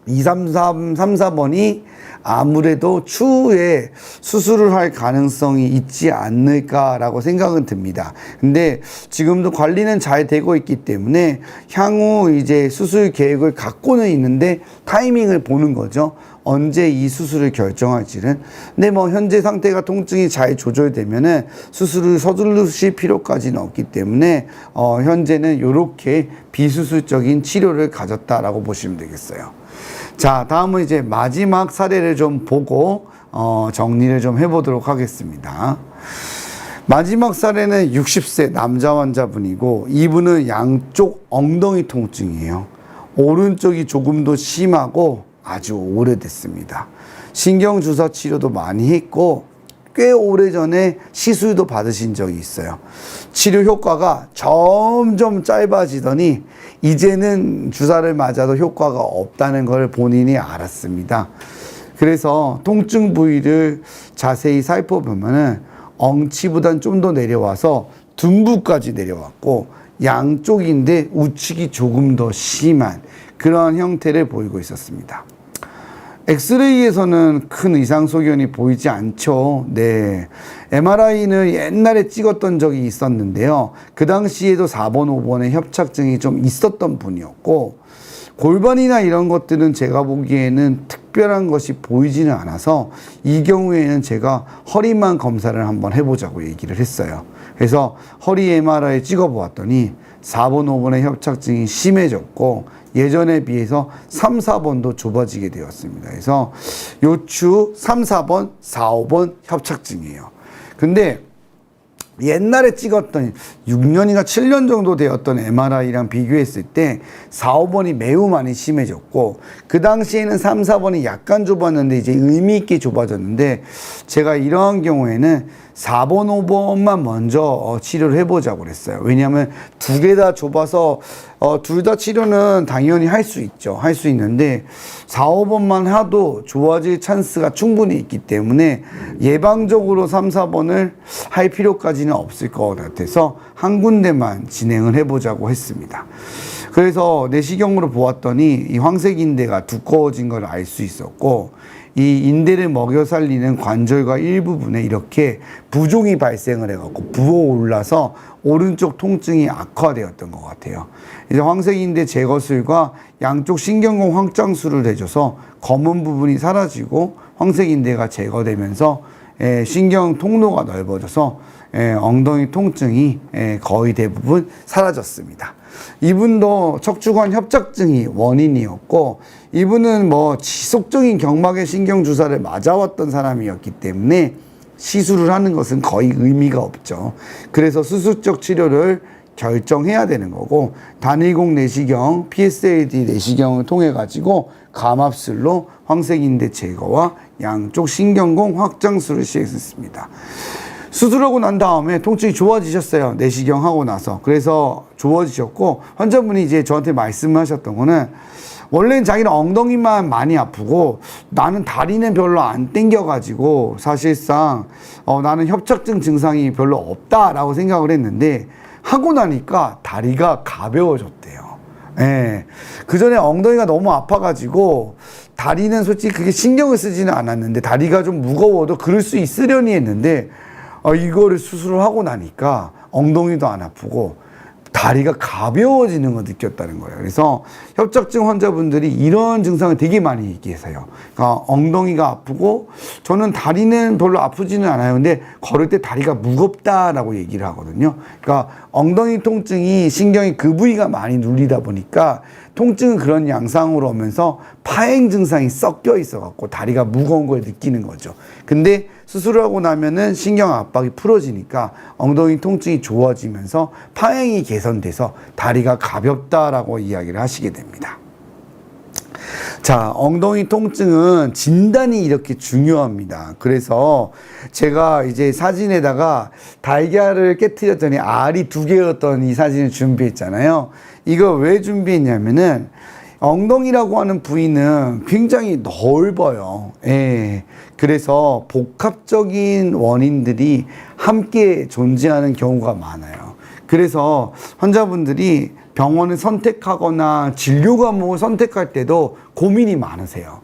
2, 3, 4번이 아무래도 추후에 수술을 할 가능성이 있지 않을까라고 생각은 듭니다. 근데 지금도 관리는 잘 되고 있기 때문에 향후 이제 수술 계획을 갖고는 있는데 타이밍을 보는 거죠. 언제 이 수술을 결정할지는. 근데 뭐 현재 상태가 통증이 잘 조절되면은 수술을 서두르실 필요까지는 없기 때문에 현재는 이렇게 비수술적인 치료를 가졌다라고 보시면 되겠어요. 자, 다음은 이제 마지막 사례를 좀 보고 정리를 좀 해보도록 하겠습니다. 마지막 사례는 60세 남자 환자분이고, 이분은 양쪽 엉덩이 통증이에요. 오른쪽이 조금 더 심하고 아주 오래됐습니다. 신경주사 치료도 많이 했고 꽤 오래전에 시술도 받으신 적이 있어요. 치료 효과가 점점 짧아지더니 이제는 주사를 맞아도 효과가 없다는 걸 본인이 알았습니다. 그래서 통증 부위를 자세히 살펴보면은 엉치보단 좀 더 내려와서 둔부까지 내려왔고, 양쪽인데 우측이 조금 더 심한 그런 형태를 보이고 있었습니다. 엑스레이에서는 큰 이상 소견이 보이지 않죠. 네. MRI는 옛날에 찍었던 적이 있었는데요. 그 당시에도 4번, 5번에 협착증이 좀 있었던 분이었고, 골반이나 이런 것들은 제가 보기에는 특별한 것이 보이지는 않아서 이 경우에는 제가 허리만 검사를 한번 해보자고 얘기를 했어요. 그래서 허리 MRI 찍어보았더니 4번, 5번의 협착증이 심해졌고 예전에 비해서 3, 4번도 좁아지게 되었습니다. 그래서 요추 3, 4번, 4, 5번 협착증이에요. 근데 옛날에 찍었던 6년인가 7년 정도 되었던 MRI랑 비교했을 때 4, 5번이 매우 많이 심해졌고 그 당시에는 3, 4번이 약간 좁았는데 이제 의미 있게 좁아졌는데 제가 이러한 경우에는 4번, 5번만 먼저 치료를 해보자고 그랬어요. 왜냐하면 두 개 다 좁아서 둘 다 치료는 당연히 할 수 있죠. 할 수 있는데 4, 5번만 하도 좋아질 찬스가 충분히 있기 때문에 예방적으로 3, 4번을 할 필요까지는 없을 것 같아서 한 군데만 진행을 해보자고 했습니다. 그래서 내시경으로 보았더니 이 황색인대가 두꺼워진 걸 알 수 있었고 이 인대를 먹여 살리는 관절과 일부분에 이렇게 부종이 발생을 해갖고 부어올라서 오른쪽 통증이 악화되었던 것 같아요. 이제 황색인대 제거술과 양쪽 신경공 확장술을 해줘서 검은 부분이 사라지고 황색인대가 제거되면서 신경 통로가 넓어져서 엉덩이 통증이 거의 대부분 사라졌습니다. 이분도 척추관 협착증이 원인이었고 이분은 뭐 지속적인 경막의 신경 주사를 맞아왔던 사람이었기 때문에 시술을 하는 것은 거의 의미가 없죠. 그래서 수술적 치료를 결정해야 되는 거고 단일공 내시경, PSAD 내시경을 통해 가지고 감압술로 황색인대 제거와 양쪽 신경공 확장술을 시행했습니다. 수술하고 난 다음에 통증이 좋아지셨어요. 내시경 하고 나서. 그래서 좋아지셨고 환자분이 이제 저한테 말씀하셨던 거는 원래는 자기는 엉덩이만 많이 아프고 나는 다리는 별로 안 땡겨가지고 사실상 나는 협착증 증상이 별로 없다라고 생각을 했는데 하고 나니까 다리가 가벼워졌대요. 예. 그 전에 엉덩이가 너무 아파가지고 다리는 솔직히 그게 신경을 쓰지는 않았는데 다리가 좀 무거워도 그럴 수 있으려니 했는데 이거를 수술을 하고 나니까 엉덩이도 안 아프고 다리가 가벼워지는 걸 느꼈다는 거예요. 그래서 협착증 환자분들이 이런 증상을 되게 많이 얘기해서요. 그러니까 엉덩이가 아프고 저는 다리는 별로 아프지는 않아요. 근데 걸을 때 다리가 무겁다라고 얘기를 하거든요. 그러니까 엉덩이 통증이 신경이 그 부위가 많이 눌리다 보니까 통증은 그런 양상으로 오면서 파행 증상이 섞여 있어 갖고 다리가 무거운 걸 느끼는 거죠. 근데 수술을 하고 나면은 신경 압박이 풀어지니까 엉덩이 통증이 좋아지면서 파행이 개선돼서 다리가 가볍다라고 이야기를 하시게 됩니다. 자, 엉덩이 통증은 진단이 이렇게 중요합니다. 그래서 제가 이제 사진에다가 달걀을 깨트렸더니 알이 2개였던 이 사진을 준비했잖아요. 이거 왜 준비했냐면은 엉덩이라고 하는 부위는 굉장히 넓어요. 예. 그래서 복합적인 원인들이 함께 존재하는 경우가 많아요. 그래서 환자분들이 병원을 선택하거나 진료 과목을 선택할 때도 고민이 많으세요.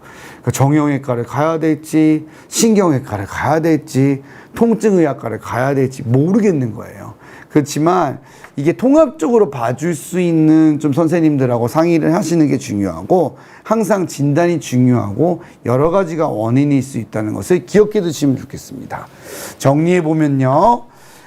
정형외과를 가야 될지, 신경외과를 가야 될지, 통증의학과를 가야 될지 모르겠는 거예요. 그렇지만 이게 통합적으로 봐줄 수 있는 좀 선생님들하고 상의를 하시는 게 중요하고 항상 진단이 중요하고 여러 가지가 원인일 수 있다는 것을 기억해 두시면 좋겠습니다. 정리해 보면요.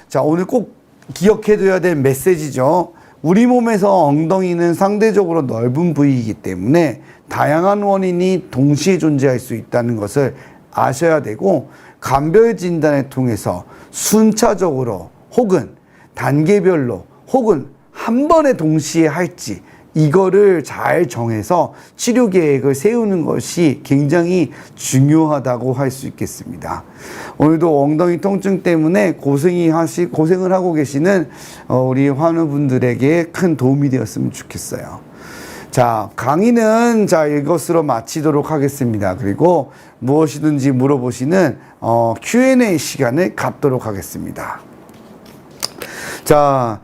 자, 오늘 꼭 기억해 둬야 될 메시지죠. 우리 몸에서 엉덩이는 상대적으로 넓은 부위이기 때문에 다양한 원인이 동시에 존재할 수 있다는 것을 아셔야 되고 감별 진단을 통해서 순차적으로 혹은 단계별로 혹은 한 번에 동시에 할지 이거를 잘 정해서 치료 계획을 세우는 것이 굉장히 중요하다고 할 수 있겠습니다. 오늘도 엉덩이 통증 때문에 고생을 하고 계시는 우리 환우분들에게 큰 도움이 되었으면 좋겠어요. 자, 강의는 이것으로 마치도록 하겠습니다. 그리고 무엇이든지 물어보시는 Q&A 시간을 갖도록 하겠습니다. 자,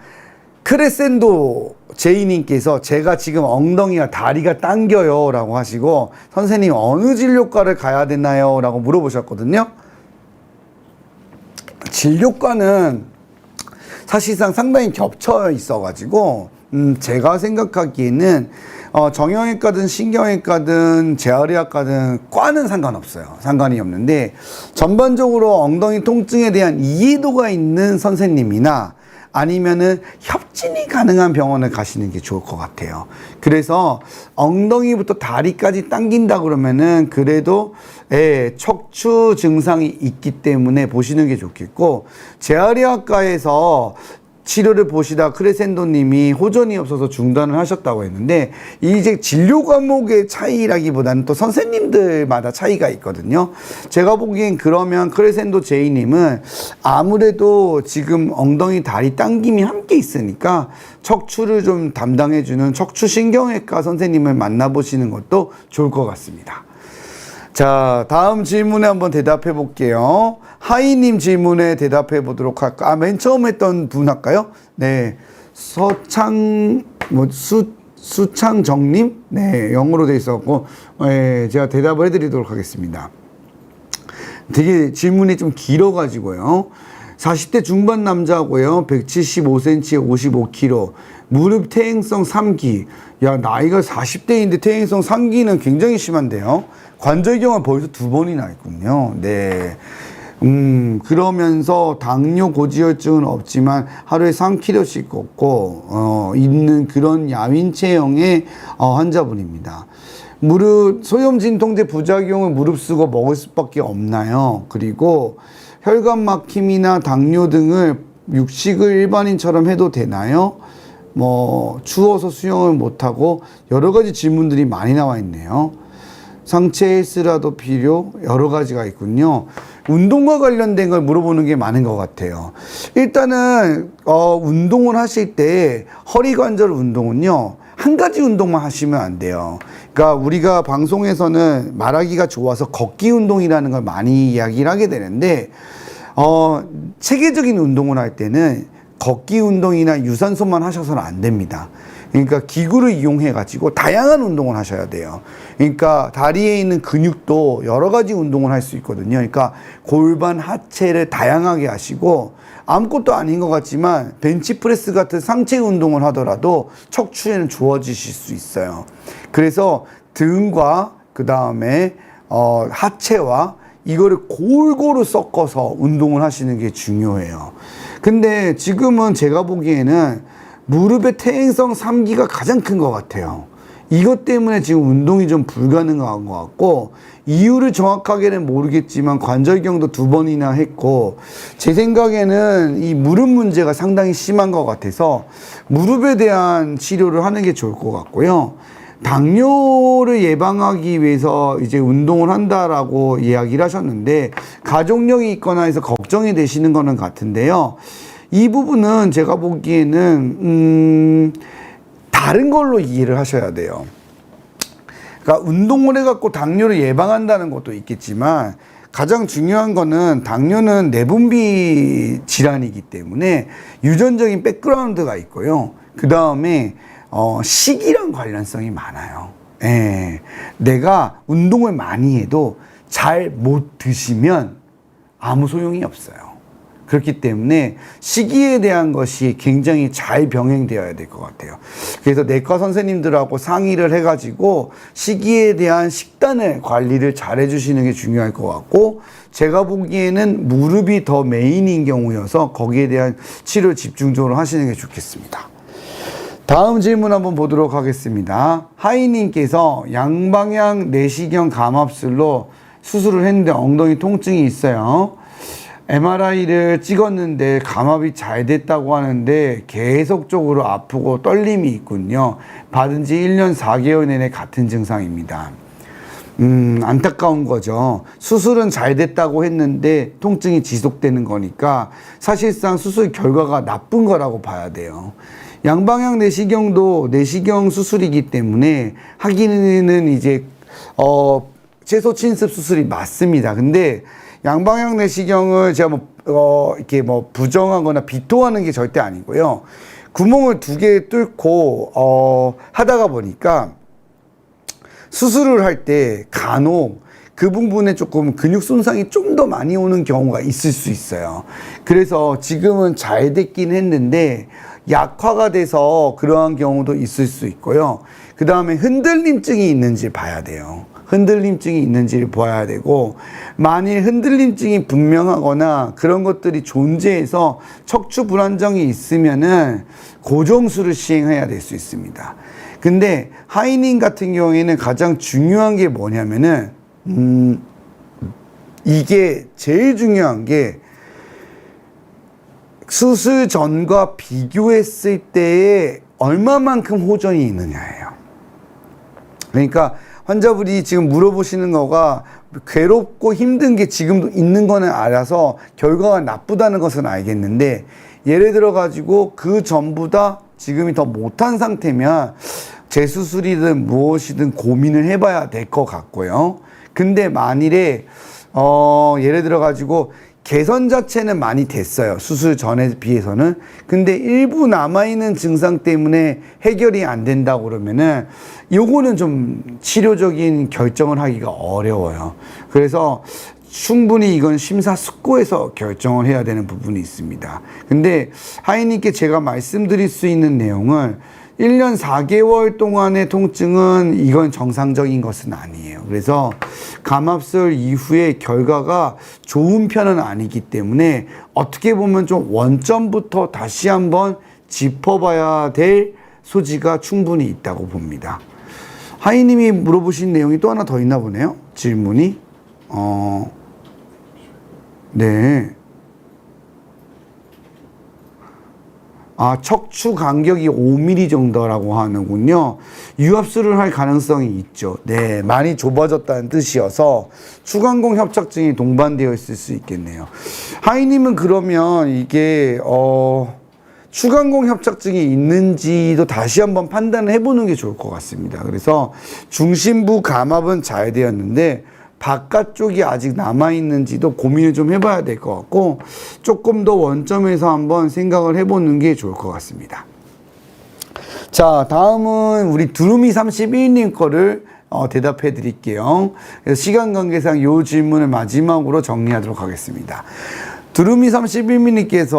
크레센도 제이님께서 제가 지금 엉덩이와 다리가 당겨요 라고 하시고, 선생님 어느 진료과를 가야 되나요? 라고 물어보셨거든요. 진료과는 사실상 상당히 겹쳐 있어가지고, 제가 생각하기에는 정형외과든 신경외과든 재활의학과든 과는 상관없어요. 상관이 없는데, 전반적으로 엉덩이 통증에 대한 이해도가 있는 선생님이나 아니면은 협진이 가능한 병원을 가시는 게 좋을 것 같아요. 그래서 엉덩이부터 다리까지 당긴다 그러면은 그래도 척추 증상이 있기 때문에 보시는 게 좋겠고, 재활의학과에서 치료를 보시다 크레센도님이 호전이 없어서 중단을 하셨다고 했는데, 이제 진료 과목의 차이라기보다는 또 선생님들마다 차이가 있거든요. 제가 보기엔 그러면 크레센도 제이님은 아무래도 지금 엉덩이 다리 당김이 함께 있으니까 척추를 좀 담당해주는 척추신경외과 선생님을 만나보시는 것도 좋을 것 같습니다. 자, 다음 질문에 한번 대답해 볼게요. 하이님 질문에 대답해 보도록 할까? 맨 처음 했던 분 할까요? 네. 수창정님? 네, 영어로 돼 있었고, 제가 대답을 해드리도록 하겠습니다. 되게 질문이 좀 길어가지고요. 40대 중반 남자고요. 175cm에 55kg. 무릎 퇴행성 3기. 야, 나이가 40대인데 퇴행성 3기는 굉장히 심한데요. 관절경화 벌써 2번이나 있군요. 네. 그러면서 당뇨 고지혈증은 없지만 하루에 3kg씩 걷고, 있는 그런 야윈 체형의 환자분입니다. 무릎, 소염진통제 부작용을 무릅쓰고 먹을 수밖에 없나요? 그리고 혈관 막힘이나 당뇨 등을 육식을 일반인처럼 해도 되나요? 추워서 수영을 못하고 여러 가지 질문들이 많이 나와 있네요. 상체 헬스라도 필요? 여러 가지가 있군요. 운동과 관련된 걸 물어보는 게 많은 것 같아요. 일단은 운동을 하실 때 허리 관절 운동은요, 한 가지 운동만 하시면 안 돼요. 그러니까 우리가 방송에서는 말하기가 좋아서 걷기 운동이라는 걸 많이 이야기를 하게 되는데, 체계적인 운동을 할 때는 걷기 운동이나 유산소만 하셔서는 안 됩니다. 그러니까 기구를 이용해 가지고 다양한 운동을 하셔야 돼요. 그러니까 다리에 있는 근육도 여러 가지 운동을 할 수 있거든요. 그러니까 골반, 하체를 다양하게 하시고, 아무것도 아닌 것 같지만 벤치프레스 같은 상체 운동을 하더라도 척추에는 좋아지실 수 있어요. 그래서 등과 그 다음에 하체와 이거를 골고루 섞어서 운동을 하시는 게 중요해요. 근데 지금은 제가 보기에는 무릎의 퇴행성 3기가 가장 큰 것 같아요. 이것 때문에 지금 운동이 좀 불가능한 것 같고, 이유를 정확하게는 모르겠지만 관절경도 2번이나 했고, 제 생각에는 이 무릎 문제가 상당히 심한 것 같아서 무릎에 대한 치료를 하는 게 좋을 것 같고요. 당뇨를 예방하기 위해서 이제 운동을 한다라고 이야기를 하셨는데, 가족력이 있거나 해서 걱정이 되시는 거는 같은데요. 이 부분은 제가 보기에는 다른 걸로 이해를 하셔야 돼요. 그러니까 운동을 해갖고 당뇨를 예방한다는 것도 있겠지만, 가장 중요한 거는 당뇨는 내분비 질환이기 때문에 유전적인 백그라운드가 있고요. 그 다음에 식이랑 관련성이 많아요. 내가 운동을 많이 해도 잘 못 드시면 아무 소용이 없어요. 그렇기 때문에 식이에 대한 것이 굉장히 잘 병행되어야 될 것 같아요. 그래서 내과 선생님들하고 상의를 해가지고 식이에 대한 식단을 관리를 잘 해주시는 게 중요할 것 같고, 제가 보기에는 무릎이 더 메인인 경우여서 거기에 대한 치료를 집중적으로 하시는 게 좋겠습니다. 다음 질문 한번 보도록 하겠습니다. 하이님께서 양방향 내시경 감압술로 수술을 했는데 엉덩이 통증이 있어요. MRI를 찍었는데 감압이 잘 됐다고 하는데 계속적으로 아프고 떨림이 있군요. 받은 지 1년 4개월 내내 같은 증상입니다. 안타까운 거죠. 수술은 잘 됐다고 했는데 통증이 지속되는 거니까 사실상 수술 결과가 나쁜 거라고 봐야 돼요. 양방향 내시경도 내시경 수술이기 때문에 하기는 이제 채소 침습 수술이 맞습니다. 근데 양방향 내시경을 제가 이렇게 부정하거나 비토하는 게 절대 아니고요. 구멍을 2개 뚫고 하다가 보니까 수술을 할 때 간혹 그 부분에 조금 근육 손상이 좀 더 많이 오는 경우가 있을 수 있어요. 그래서 지금은 잘 됐긴 했는데 약화가 돼서 그러한 경우도 있을 수 있고요. 그 다음에 흔들림증이 있는지 봐야 돼요. 흔들림증이 있는지를 봐야 되고, 만일 흔들림증이 분명하거나 그런 것들이 존재해서 척추 불안정이 있으면은 고정술을 시행해야 될 수 있습니다. 근데 하이님 같은 경우에는 가장 중요한 게 뭐냐면은 이게 제일 중요한 게 수술 전과 비교했을 때에 얼마만큼 호전이 있느냐예요. 그러니까 환자분이 지금 물어보시는 거가 괴롭고 힘든 게 지금도 있는 거는 알아서 결과가 나쁘다는 것은 알겠는데, 예를 들어 가지고 그 전보다 지금이 더 못한 상태면 재수술이든 무엇이든 고민을 해봐야 될 것 같고요. 근데 만일에 예를 들어 가지고 개선 자체는 많이 됐어요. 수술 전에 비해서는. 근데 일부 남아있는 증상 때문에 해결이 안 된다고 그러면은 요거는 좀 치료적인 결정을 하기가 어려워요. 그래서 충분히 이건 심사숙고해서 결정을 해야 되는 부분이 있습니다. 근데 하이님께 제가 말씀드릴 수 있는 내용은 1년 4개월 동안의 통증은 이건 정상적인 것은 아니에요. 그래서 감압술 이후에 결과가 좋은 편은 아니기 때문에 어떻게 보면 좀 원점부터 다시 한번 짚어봐야 될 소지가 충분히 있다고 봅니다. 하이님이 물어보신 내용이 또 하나 더 있나 보네요. 질문이. 네. 척추 간격이 5mm 정도라고 하는군요. 유압술을 할 가능성이 있죠. 네, 많이 좁아졌다는 뜻이어서 추간공 협착증이 동반되어 있을 수 있겠네요. 하이님은 그러면 이게 추간공 협착증이 있는지도 다시 한번 판단을 해보는 게 좋을 것 같습니다. 그래서 중심부 감압은 잘 되었는데 바깥쪽이 아직 남아있는지도 고민을 좀 해봐야 될 것 같고, 조금 더 원점에서 한번 생각을 해보는 게 좋을 것 같습니다. 자, 다음은 우리 두루미 31님 거를 대답해 드릴게요. 그래서 시간 관계상 이 질문을 마지막으로 정리하도록 하겠습니다. 두루미 31님께서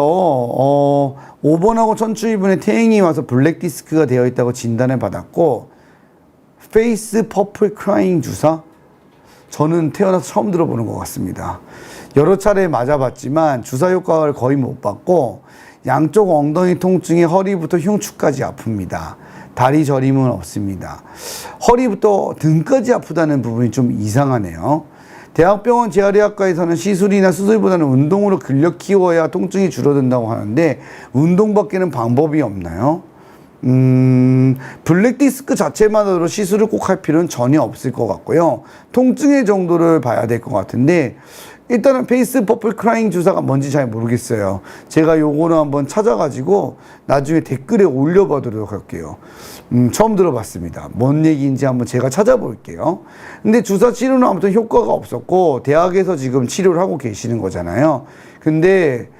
5번하고 천추 2번에 퇴행이 와서 블랙디스크가 되어 있다고 진단을 받았고, 페이스 퍼플 크라잉 주사? 저는 태어나서 처음 들어보는 것 같습니다. 여러 차례 맞아봤지만 주사 효과를 거의 못 봤고, 양쪽 엉덩이 통증에 허리부터 흉추까지 아픕니다. 다리 저림은 없습니다. 허리부터 등까지 아프다는 부분이 좀 이상하네요. 대학병원 재활의학과에서는 시술이나 수술보다는 운동으로 근력 키워야 통증이 줄어든다고 하는데, 운동밖에는 방법이 없나요? 블랙디스크 자체만으로 시술을 꼭 할 필요는 전혀 없을 것 같고요. 통증의 정도를 봐야 될 것 같은데, 일단은 페이스 퍼플 크라잉 주사가 뭔지 잘 모르겠어요. 제가 요거는 한번 찾아가지고 나중에 댓글에 올려보도록 할게요. 처음 들어봤습니다. 뭔 얘기인지 한번 제가 찾아볼게요. 근데 주사 치료는 아무튼 효과가 없었고, 대학에서 지금 치료를 하고 계시는 거잖아요. 근데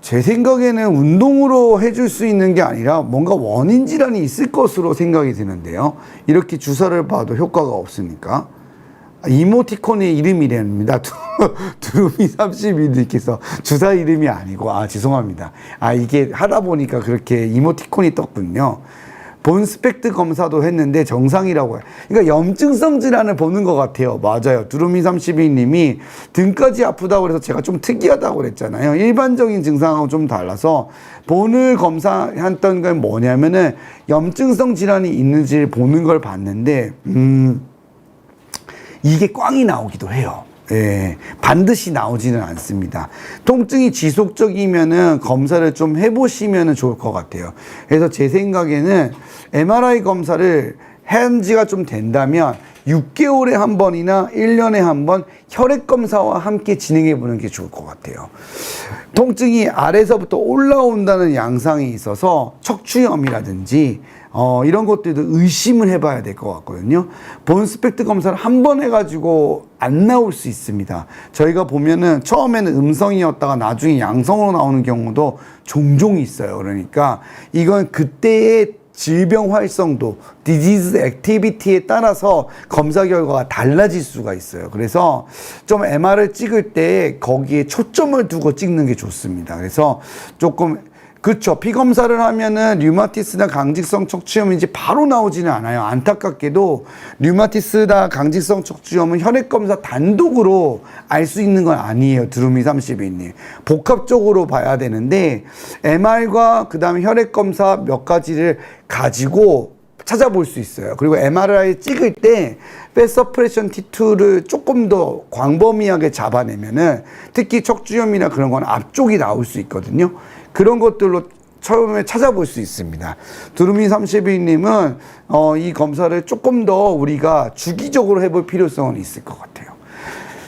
제 생각에는 운동으로 해줄 수 있는 게 아니라 뭔가 원인 질환이 있을 것으로 생각이 드는데요. 이렇게 주사를 봐도 효과가 없으니까. 이모티콘의 이름이랍니다. 두루미 32님께서 주사 이름이 아니고, 죄송합니다. 이게 하다 보니까 그렇게 이모티콘이 떴군요. 본 스펙트 검사도 했는데 정상이라고 해요. 그러니까 염증성 질환을 보는 것 같아요. 맞아요. 두루미 32님이 등까지 아프다고 그래서 제가 좀 특이하다고 그랬잖아요. 일반적인 증상하고 좀 달라서 본을 검사했던 건 뭐냐면은 염증성 질환이 있는지를 보는 걸 봤는데, 이게 꽝이 나오기도 해요. 예, 반드시 나오지는 않습니다. 통증이 지속적이면은 검사를 좀 해보시면 좋을 것 같아요. 그래서 제 생각에는 MRI 검사를 한 지가 좀 된다면 6개월에 한 번이나 1년에 한 번 혈액 검사와 함께 진행해 보는 게 좋을 것 같아요. 통증이 아래서부터 올라온다는 양상이 있어서 척추염이라든지 이런 것들도 의심을 해봐야 될 것 같거든요. 본스펙트 검사를 한 번 해가지고 안 나올 수 있습니다. 저희가 보면은 처음에는 음성이었다가 나중에 양성으로 나오는 경우도 종종 있어요. 그러니까 이건 그때의 질병 활성도, 디지즈 액티비티에 따라서 검사 결과가 달라질 수가 있어요. 그래서 좀 MR을 찍을 때 거기에 초점을 두고 찍는 게 좋습니다. 그래서 조금 그렇죠. 피검사를 하면은 류마티스나 강직성 척추염인지 바로 나오지는 않아요. 안타깝게도 류마티스나 강직성 척추염은 혈액검사 단독으로 알 수 있는 건 아니에요. 두루미 32님. 복합적으로 봐야 되는데 MR과 그 다음에 혈액검사 몇 가지를 가지고 찾아볼 수 있어요. 그리고 MRI 찍을 때 패서프레션 T2를 조금 더 광범위하게 잡아내면은 특히 척추염이나 그런 건 앞쪽이 나올 수 있거든요. 그런 것들로 처음에 찾아볼 수 있습니다. 두루미 32님은 이 검사를 조금 더 우리가 주기적으로 해볼 필요성은 있을 것 같아요.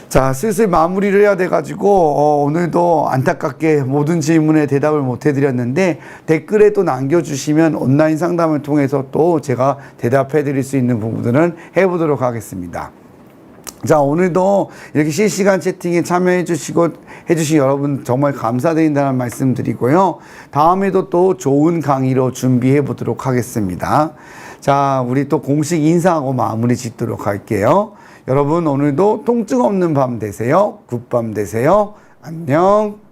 자, 슬슬 마무리를 해야 돼가지고 오늘도 안타깝게 모든 질문에 대답을 못 해드렸는데 댓글에 또 남겨주시면 온라인 상담을 통해서 또 제가 대답해 드릴 수 있는 부분들은 해보도록 하겠습니다. 자, 오늘도 이렇게 실시간 채팅에 참여해 주시고 해주신 여러분 정말 감사드린다는 말씀 드리고요. 다음에도 또 좋은 강의로 준비해 보도록 하겠습니다. 자, 우리 또 공식 인사하고 마무리 짓도록 할게요. 여러분 오늘도 통증 없는 밤 되세요. 굿밤 되세요. 안녕.